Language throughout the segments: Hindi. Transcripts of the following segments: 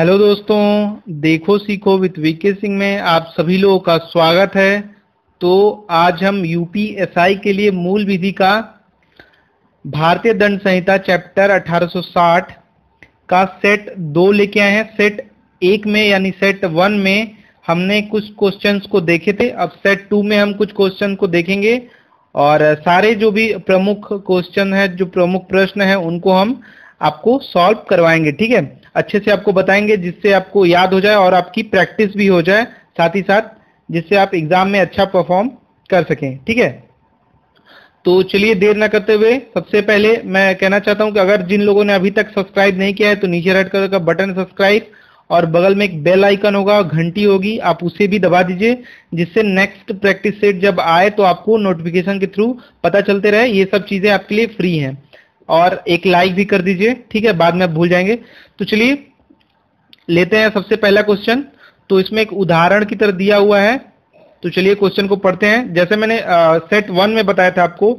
हेलो दोस्तों, देखो सीखो विद वीके सिंह में आप सभी लोगों का स्वागत है। तो आज हम यूपीएसआई के लिए मूल विधि का भारतीय दंड संहिता चैप्टर 1860 का सेट 2 लेके आए हैं। सेट 1 में यानी सेट 1 में हमने कुछ क्वेश्चंस को देखे थे। अब सेट 2 में हम कुछ क्वेश्चन को देखेंगे और सारे जो भी प्रमुख क्वेश्चन है, जो प्रमुख प्रश्न है, उनको हम आपको सॉल्व करवाएंगे। ठीक है, अच्छे से आपको बताएंगे जिससे आपको याद हो जाए और आपकी प्रैक्टिस भी हो जाए, साथ ही साथ जिससे आप एग्जाम में अच्छा परफॉर्म कर सकें। ठीक है, तो चलिए देर ना करते हुए सबसे पहले मैं कहना चाहता हूं कि अगर जिन लोगों ने अभी तक सब्सक्राइब नहीं किया है तो नीचे रेड कलर का बटन सब्सक्राइब और बगल में एक बेल आइकन होगा, घंटी होगी, आप उसे भी दबा दीजिए जिससे नेक्स्ट प्रैक्टिस सेट जब आए तो आपको नोटिफिकेशन के थ्रू पता चलते रहे। ये सब चीजें आपके लिए फ्री हैं और एक लाइक भी कर दीजिए, ठीक है, बाद में आप भूल जाएंगे। तो चलिए लेते हैं सबसे पहला क्वेश्चन। तो इसमें एक उदाहरण की तरह दिया हुआ है, तो चलिए क्वेश्चन को पढ़ते हैं। जैसे मैंने सेट 1 में बताया था आपको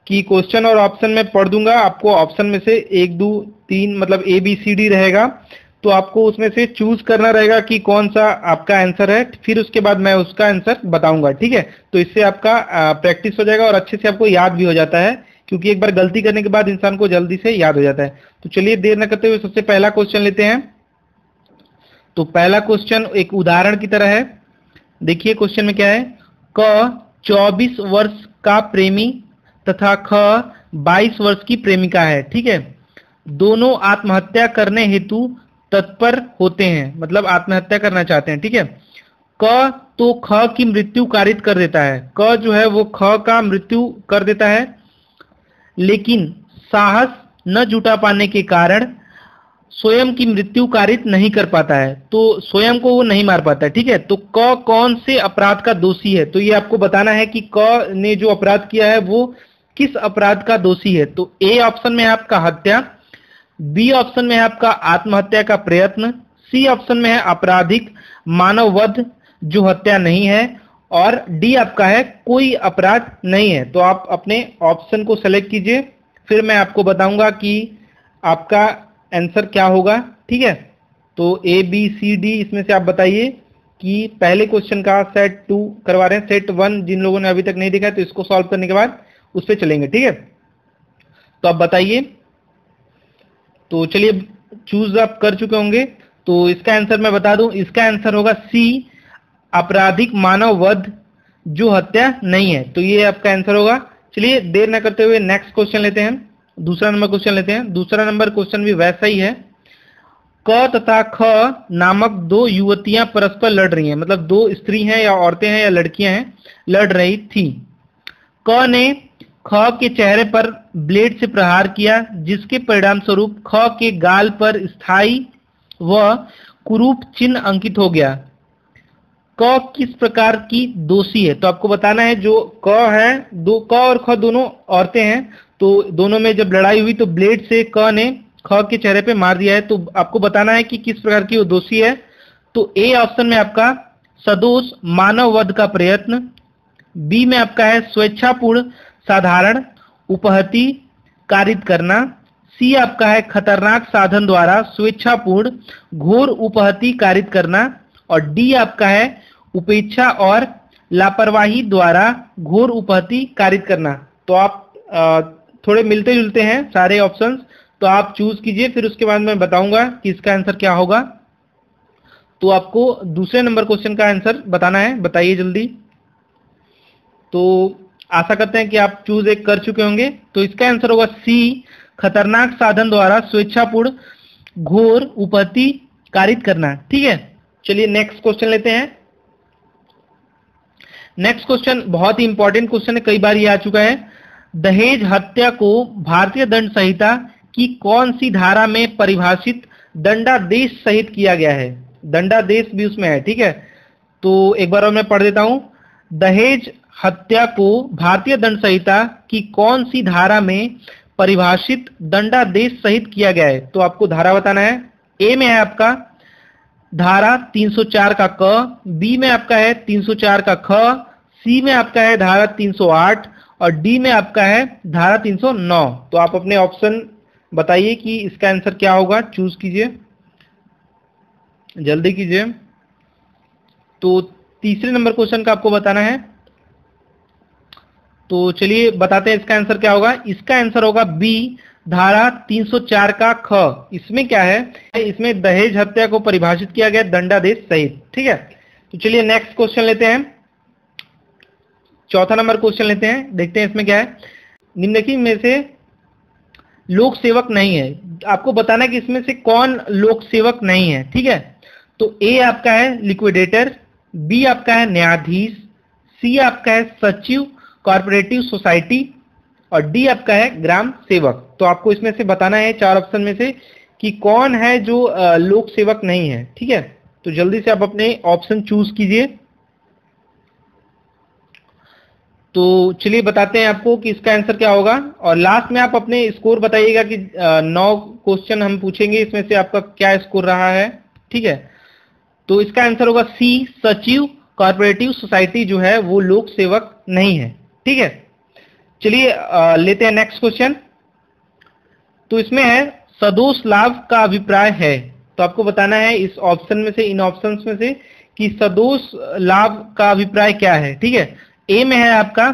कि क्वेश्चन और ऑप्शन में पढ़ दूंगा, आपको ऑप्शन में से 1 2 3 मतलब ABCD रहेगा, तो आपको उसमें से चूज करना रहेगा कि कौन सा आपका आंसर है। फिर उसके बाद मैं उसका आंसर बताऊंगा, ठीक है। तो इससे आपका प्रैक्टिस हो जाएगा और अच्छे से आपको याद भी हो जाता है, क्योंकि एक बार गलती करने के बाद इंसान को जल्दी से याद हो जाता है। तो चलिए देर न करते हुए सबसे पहला क्वेश्चन लेते हैं। तो पहला क्वेश्चन एक उदाहरण की तरह है। देखिए क्वेश्चन में क्या है। क 24 वर्ष का प्रेमी तथा ख 22 वर्ष की प्रेमिका है, ठीक है। दोनों आत्महत्या करने हेतु तत्पर होते हैं, मतलब आत्महत्या करना चाहते हैं, ठीक है। क तो ख की मृत्यु कारित कर देता है, क जो है वो ख का मृत्यु कर देता है, लेकिन साहस न जुटा पाने के कारण स्वयं की मृत्यु कारित नहीं कर पाता है, तो स्वयं को वो नहीं मार पाता है, ठीक है। तो क कौन से अपराध का दोषी है, तो ये आपको बताना है कि क ने जो अपराध किया है वो किस अपराध का दोषी है। तो ए ऑप्शन में है आपका हत्या, बी ऑप्शन में है आपका आत्महत्या का प्रयत्न, सी ऑप्शन में है आपराधिक मानव वध जो हत्या नहीं है, और डी आपका है कोई अपराध नहीं है। तो आप अपने ऑप्शन को सेलेक्ट कीजिए, फिर मैं आपको बताऊंगा कि आपका आंसर क्या होगा, ठीक है। तो ABCD इसमें से आप बताइए कि पहले क्वेश्चन का सेट 2 करवा रहे हैं। सेट 1 जिन लोगों ने अभी तक नहीं देखा है तो इसको सॉल्व करने के बाद उस पर चलेंगे, ठीक है। तो आप बताइए। तो चलिए चूज आप कर चुके होंगे, तो इसका आंसर मैं बता दूं, इसका आंसर होगा सी आपराधिक मानव वध जो हत्या नहीं है। तो ये आपका आंसर होगा। चलिए देर न करते हुए नेक्स्ट क्वेश्चन लेते हैं, दूसरा नंबर क्वेश्चन लेते हैं। दूसरा नंबर क्वेश्चन भी वैसा ही है। क तथा ख नामक 2 युवतियां परस्पर लड़ रही हैं, मतलब 2 स्त्री हैं या औरतें हैं या लड़कियां हैं, लड़ रही थी। क ने ख के चेहरे पर ब्लेड से प्रहार किया, जिसके परिणाम स्वरूप ख के गाल पर स्थायी व कुरूप चिन्ह अंकित हो गया। क किस प्रकार की दोषी है, तो आपको बताना है। जो क है, क और ख दोनों औरतें हैं, तो दोनों में जब लड़ाई हुई तो ब्लेड से क ने ख के चेहरे पे मार दिया है, तो आपको बताना है कि किस प्रकार की वो दोषी है। तो ए ऑप्शन में आपका सदोष मानव वध का प्रयत्न, बी में आपका है स्वेच्छापूर्ण साधारण उपहति कारित करना, सी आपका है खतरनाक साधन द्वारा स्वेच्छापूर्ण घोर उपहति कारित करना, और डी आपका है उपेक्षा और लापरवाही द्वारा घोर उपहति कारित करना। तो आप थोड़े मिलते जुलते हैं सारे ऑप्शंस, तो आप चूज कीजिए, फिर उसके बाद मैं बताऊंगा कि इसका आंसर क्या होगा। तो आपको दूसरे नंबर क्वेश्चन का आंसर बताना है, बताइए जल्दी। तो आशा करते हैं कि आप चूज एक कर चुके होंगे। तो इसका आंसर होगा सी खतरनाक साधन द्वारा स्वेच्छापूर्ण घोर उपहति कारित करना, ठीक है। चलिए नेक्स्ट क्वेश्चन लेते हैं। नेक्स्ट क्वेश्चन बहुत ही इंपॉर्टेंट क्वेश्चन है, कई बार ये आ चुका है। दहेज हत्या को भारतीय दंड संहिता की कौन सी धारा में परिभाषित दंडादेश सहित किया गया है। दंडादेश भी उसमें है, ठीक है। तो एक बार और मैं पढ़ देता हूं। दहेज हत्या को भारतीय दंड संहिता की कौन सी धारा में परिभाषित दंडादेश सहित किया गया है, तो आपको धारा बताना है। ए में है आपका धारा 304 का क, बी में आपका है 304 का ख, सी में आपका है धारा 308 और डी में आपका है धारा 309। तो आप अपने ऑप्शन बताइए कि इसका आंसर क्या होगा, चूज कीजिए। जल्दी कीजिए। तो तीसरे नंबर क्वेश्चन का आपको बताना है। तो चलिए बताते हैं इसका आंसर क्या होगा। इसका आंसर होगा बी, धारा 304 का ख। इसमें क्या है, इसमें दहेज हत्या को परिभाषित किया गया दंडादेश सहित। ठीक है, तो चलिए नेक्स्ट क्वेश्चन लेते हैं। चौथा नंबर क्वेश्चन लेते हैं, देखते हैं इसमें क्या है। निम्नलिखित में से लोक सेवक नहीं है, आपको बताना है कि इसमें से कौन लोक सेवक नहीं है। ठीक है, तो ए आपका है लिक्विडेटर, बी आपका है न्यायाधीश, सी आपका है सचिव कॉर्पोरेटिव सोसाइटी और डी आपका है ग्राम सेवक। तो आपको इसमें से बताना है चार ऑप्शन में से कि कौन है जो लोक सेवक नहीं है। ठीक है, तो जल्दी से आप अपने ऑप्शन चूज कीजिए। तो चलिए बताते हैं आपको कि इसका आंसर क्या होगा और लास्ट में आप अपने स्कोर बताइएगा कि 9 क्वेश्चन हम पूछेंगे, इसमें से आपका क्या स्कोर रहा है। ठीक है, तो इसका आंसर होगा सी, सचिव कॉर्पोरेटिव सोसाइटी जो है वो लोक सेवक नहीं है। ठीक है, चलिए लेते हैं नेक्स्ट क्वेश्चन। तो इसमें है सदोष लाभ का अभिप्राय है। तो आपको बताना है इस ऑप्शन में से, इन ऑप्शंस में से कि सदोष लाभ का अभिप्राय क्या है। ठीक है, ए में है आपका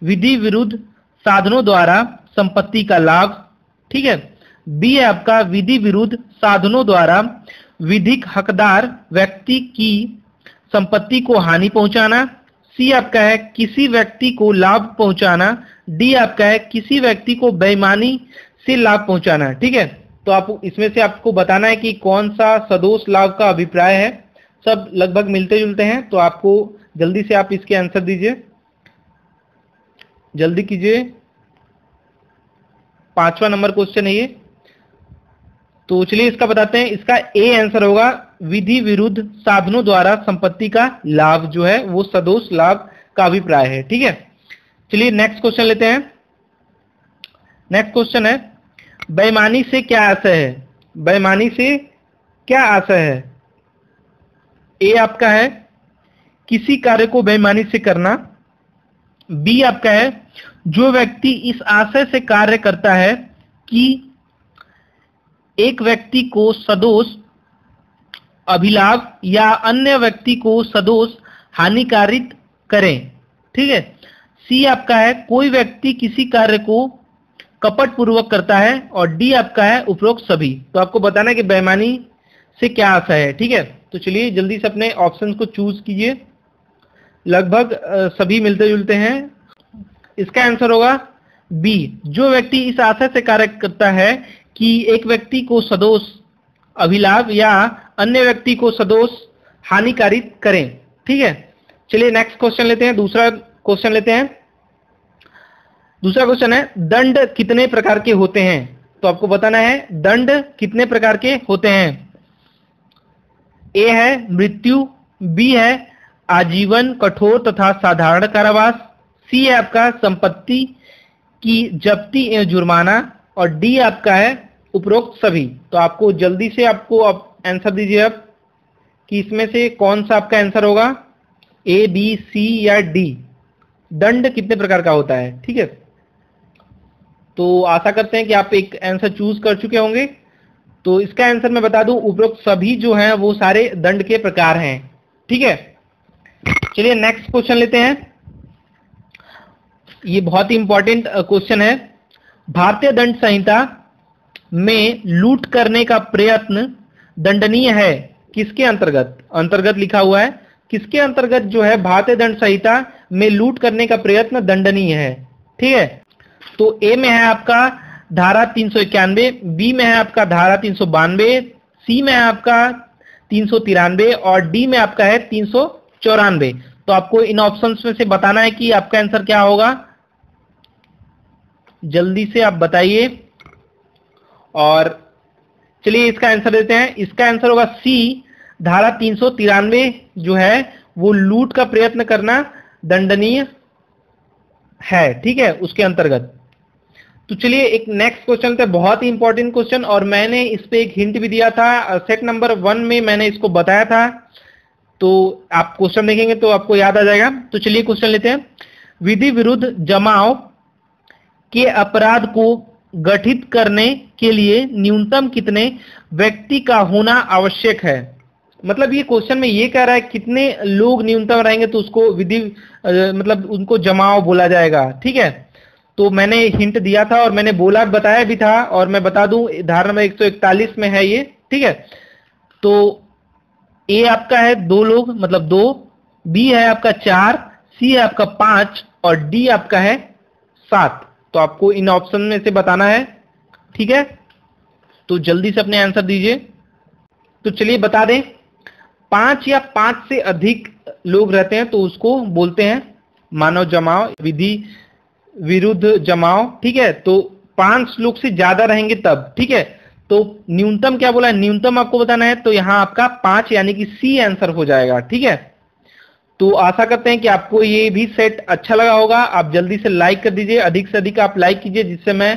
विधि विरुद्ध साधनों द्वारा संपत्ति का लाभ। ठीक है, बी है आपका विधि विरुद्ध साधनों द्वारा विधिक हकदार व्यक्ति की संपत्ति को हानि पहुंचाना, सी आपका है किसी व्यक्ति को लाभ पहुंचाना, डी आपका है किसी व्यक्ति को बेईमानी से लाभ पहुंचाना। ठीक है, तो आप इसमें से आपको बताना है कि कौन सा सदोष लाभ का अभिप्राय है। सब लगभग मिलते जुलते हैं, तो आपको जल्दी से आप इसके आंसर दीजिए, जल्दी कीजिए। 5वां नंबर क्वेश्चन है ये। तो चलिए इसका बताते हैं। इसका ए आंसर होगा विधि विरुद्ध साधनों द्वारा संपत्ति का लाभ जो है वो सदोष लाभ का अभिप्राय है। ठीक है, चलिए नेक्स्ट क्वेश्चन लेते हैं। नेक्स्ट क्वेश्चन है बेईमानी से क्या आशय है। बेईमानी से क्या आशय है। ए आपका है किसी कार्य को बेईमानी से करना, बी आपका है जो व्यक्ति इस आशय से कार्य करता है कि एक व्यक्ति को सदोष अभिलाभ या अन्य व्यक्ति को सदोष हानिकारित करें। ठीक है, सी आपका है कोई व्यक्ति किसी कार्य को कपट पूर्वक करता है और डी आपका है उपरोक्त सभी। तो आपको बताना है कि बेईमानी से क्या आशय है। ठीक है, तो चलिए जल्दी से अपने ऑप्शन को चूज कीजिए। लगभग सभी मिलते जुलते हैं। इसका आंसर होगा बी, जो व्यक्ति इस आशय से कार्य करता है कि एक व्यक्ति को सदोष अभिलाभ या अन्य व्यक्ति को सदोष हानिकारित करें। ठीक है, चलिए नेक्स्ट क्वेश्चन लेते हैं। दूसरा क्वेश्चन लेते हैं। दूसरा क्वेश्चन है दंड कितने प्रकार के होते हैं। तो आपको बताना है दंड कितने प्रकार के होते हैं। ए है मृत्यु, बी है आजीवन कठोर तथा साधारण कारावास, सी है आपका संपत्ति की जब्ती एवं जुर्माना और डी आपका है उपरोक्त सभी। तो आपको जल्दी से आपको आंसर दीजिए अब कि इसमें से कौन सा आपका आंसर होगा, ए, बी, सी या डी। दंड कितने प्रकार का होता है। ठीक है, तो आशा करते हैं कि आप एक आंसर चूज कर चुके होंगे। तो इसका आंसर मैं बता दूं, उपरोक्त सभी जो हैं वो सारे दंड के प्रकार हैं। ठीक है, चलिए नेक्स्ट क्वेश्चन लेते हैं। ये बहुत ही इंपॉर्टेंट क्वेश्चन है। भारतीय दंड संहिता में लूट करने का प्रयत्न दंडनीय है किसके अंतर्गत। अंतर्गत लिखा हुआ है, किसके अंतर्गत जो है भारतीय दंड संहिता में लूट करने का प्रयत्न दंडनीय है। ठीक है, तो ए में है आपका धारा 391, बी में है आपका धारा 392, सी में है आपका 393 और डी में आपका है 394। तो आपको इन ऑप्शंस में से बताना है कि आपका आंसर क्या होगा। जल्दी से आप बताइए और चलिए इसका आंसर देते हैं। इसका आंसर होगा सी, धारा 393 जो है वो लूट का प्रयत्न करना दंडनीय है। ठीक है, उसके अंतर्गत। तो चलिए एक नेक्स्ट क्वेश्चन था, बहुत ही इंपॉर्टेंट क्वेश्चन और मैंने इस पे एक हिंट भी दिया था। सेट नंबर 1 में मैंने इसको बताया था, तो आप क्वेश्चन देखेंगे तो आपको याद आ जाएगा। तो चलिए क्वेश्चन लेते हैं। विधि विरुद्ध जमाव के अपराध को गठित करने के लिए न्यूनतम कितने व्यक्ति का होना आवश्यक है। मतलब ये क्वेश्चन में ये कह रहा है कितने लोग न्यूनतम रहेंगे तो उसको विधि मतलब उनको जमाव बोला जाएगा। ठीक है, तो मैंने हिंट दिया था और मैंने बोला बताया भी था, और मैं बता दूं धारा नंबर 141 में है ये। ठीक है, तो ए आपका है 2 लोग मतलब 2, बी है आपका 4, सी है आपका 5 और डी आपका है 7। तो आपको इन ऑप्शन में से बताना है। ठीक है, तो जल्दी से अपने आंसर दीजिए। तो चलिए बता दें, 5 या 5 से अधिक लोग रहते हैं तो उसको बोलते हैं मानव जमाव, विधि विरुद्ध जमाव। ठीक है, तो 5 लोग से ज्यादा रहेंगे तब। ठीक है, तो न्यूनतम क्या बोला है, न्यूनतम आपको बताना है, तो यहां आपका 5 यानी कि सी आंसर हो जाएगा। ठीक है, तो आशा करते हैं कि आपको ये भी सेट अच्छा लगा होगा। आप जल्दी से लाइक कर दीजिए, अधिक से अधिक आप लाइक कीजिए, जिससे मैं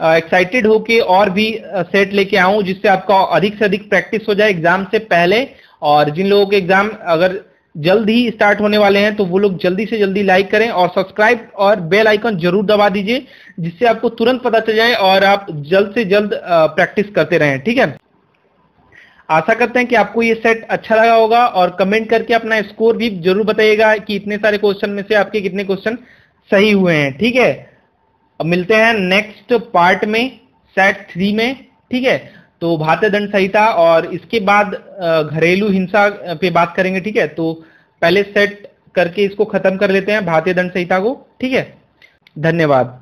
एक्साइटेड होके और भी सेट लेके आऊं, जिससे आपका अधिक से अधिक प्रैक्टिस हो जाए एग्जाम से पहले। और जिन लोगों के एग्जाम अगर जल्द ही स्टार्ट होने वाले हैं तो वो लोग जल्दी से जल्दी लाइक करें और सब्सक्राइब और बेल आइकन जरूर दबा दीजिए, जिससे आपको तुरंत पता चल जाए और आप जल्द से जल्द प्रैक्टिस करते रहें। ठीक है, आशा करते हैं कि आपको ये सेट अच्छा लगा होगा, और कमेंट करके अपना स्कोर भी जरूर बताइएगा कि इतने सारे क्वेश्चन में से आपके कितने क्वेश्चन सही हुए हैं। ठीक है, अब मिलते हैं नेक्स्ट पार्ट में, सेट 3 में। ठीक है, तो भारतीय दंड संहिता और इसके बाद घरेलू हिंसा पे बात करेंगे। ठीक है, तो पहले सेट करके इसको खत्म कर लेते हैं भारतीय दंड संहिता को। ठीक है, धन्यवाद।